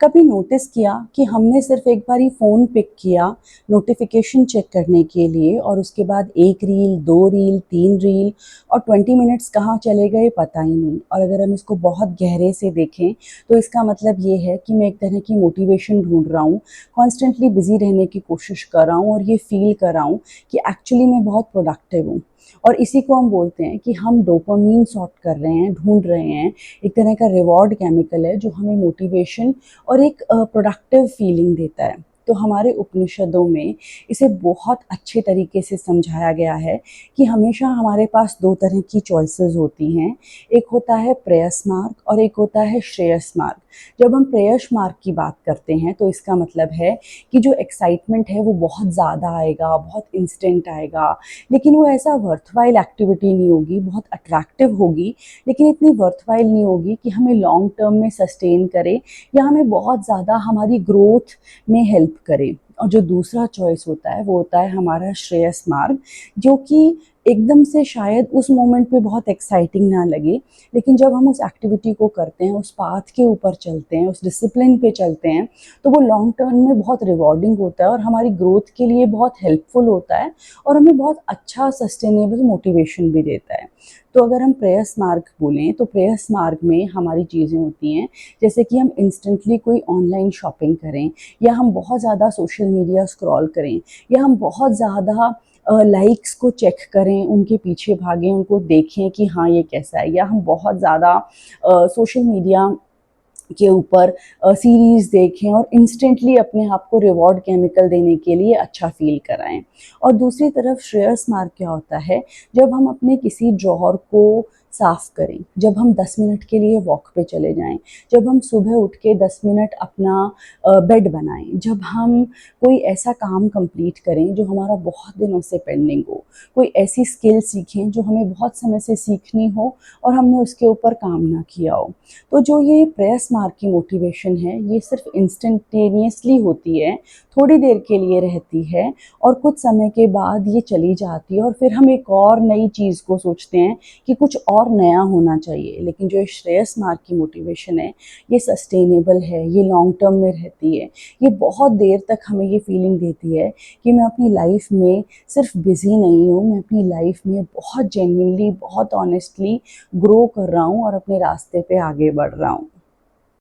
कभी नोटिस किया कि हमने सिर्फ एक बार ही फ़ोन पिक किया नोटिफिकेशन चेक करने के लिए और उसके बाद 1 रील, 2 रील, 3 रील और 20 मिनट्स कहाँ चले गए पता ही नहीं। और अगर हम इसको बहुत गहरे से देखें तो इसका मतलब ये है कि मैं एक तरह की मोटिवेशन ढूँढ रहा हूँ, कॉन्स्टेंटली बिज़ी रहने की कोशिश कर रहा हूँ और ये फ़ील कर रहा हूँ कि एक्चुअली मैं बहुत प्रोडक्टिव हूँ। और इसी को हम बोलते हैं कि हम डोपामाइन सॉर्ट कर रहे हैं, ढूँढ रहे हैं। एक तरह का रिवॉर्ड केमिकल है जो हमें मोटिवेशन और एक प्रोडक्टिव फीलिंग देता है। तो हमारे उपनिषदों में इसे बहुत अच्छे तरीके से समझाया गया है कि हमेशा हमारे पास 2 तरह की चॉइसेस होती हैं। एक होता है प्रेयस मार्ग और एक होता है श्रेयस मार्ग। जब हम प्रेयस मार्ग की बात करते हैं तो इसका मतलब है कि जो एक्साइटमेंट है वो बहुत ज़्यादा आएगा, बहुत इंस्टेंट आएगा, लेकिन वो ऐसा वर्थवाइल एक्टिविटी नहीं होगी, बहुत अट्रैक्टिव होगी, लेकिन इतनी वर्थवाइल नहीं होगी कि हमें लॉन्ग टर्म में सस्टेन करे या हमें बहुत ज़्यादा हमारी ग्रोथ में हेल्प करे। और जो दूसरा चॉइस होता है वो होता है हमारा श्रेयस मार्ग, जो कि एकदम से शायद उस मोमेंट पे बहुत एक्साइटिंग ना लगे, लेकिन जब हम उस एक्टिविटी को करते हैं, उस पाथ के ऊपर चलते हैं, उस डिसिप्लिन पे चलते हैं, तो वो लॉन्ग टर्म में बहुत रिवॉर्डिंग होता है और हमारी ग्रोथ के लिए बहुत हेल्पफुल होता है और हमें बहुत अच्छा सस्टेनेबल मोटिवेशन भी देता है। तो अगर हम प्रेयस मार्ग बोलें तो प्रेयस मार्ग में हमारी चीज़ें होती हैं, जैसे कि हम इंस्टेंटली कोई ऑनलाइन शॉपिंग करें, या हम बहुत ज़्यादा सोशल मीडिया स्क्रॉल करें, या हम बहुत ज़्यादा लाइक्स को चेक करें, उनके पीछे भागें, उनको देखें कि हाँ ये कैसा है, या हम बहुत ज़्यादा सोशल मीडिया के ऊपर सीरीज़ देखें और इंस्टेंटली अपने आप को रिवॉर्ड केमिकल देने के लिए अच्छा फ़ील कराएँ। और दूसरी तरफ श्रेयस मार्ग क्या होता है, जब हम अपने किसी ड्रॉअर को साफ़ करें, जब हम 10 मिनट के लिए वॉक पे चले जाएँ, जब हम सुबह उठ के 10 मिनट अपना बेड बनाएँ, जब हम कोई ऐसा काम कंप्लीट करें जो हमारा बहुत दिनों से पेंडिंग हो, कोई ऐसी स्किल सीखें जो हमें बहुत समय से सीखनी हो और हमने उसके ऊपर काम ना किया हो। तो जो ये प्रेयस मार्ग की मोटिवेशन है, ये सिर्फ इंस्टेंटेनियसली होती है, थोड़ी देर के लिए रहती है और कुछ समय के बाद ये चली जाती है और फिर हम एक और नई चीज़ को सोचते हैं कि कुछ और नया होना चाहिए। लेकिन जो श्रेयस मार्ग की मोटिवेशन है, ये सस्टेनेबल है, ये लॉन्ग टर्म में रहती है, ये बहुत देर तक हमें ये फीलिंग देती है कि मैं अपनी लाइफ में सिर्फ बिज़ी नहीं हूँ, मैं अपनी लाइफ में बहुत जेन्युइनली, बहुत ऑनेस्टली ग्रो कर रहा हूँ और अपने रास्ते पे आगे बढ़ रहा हूँ।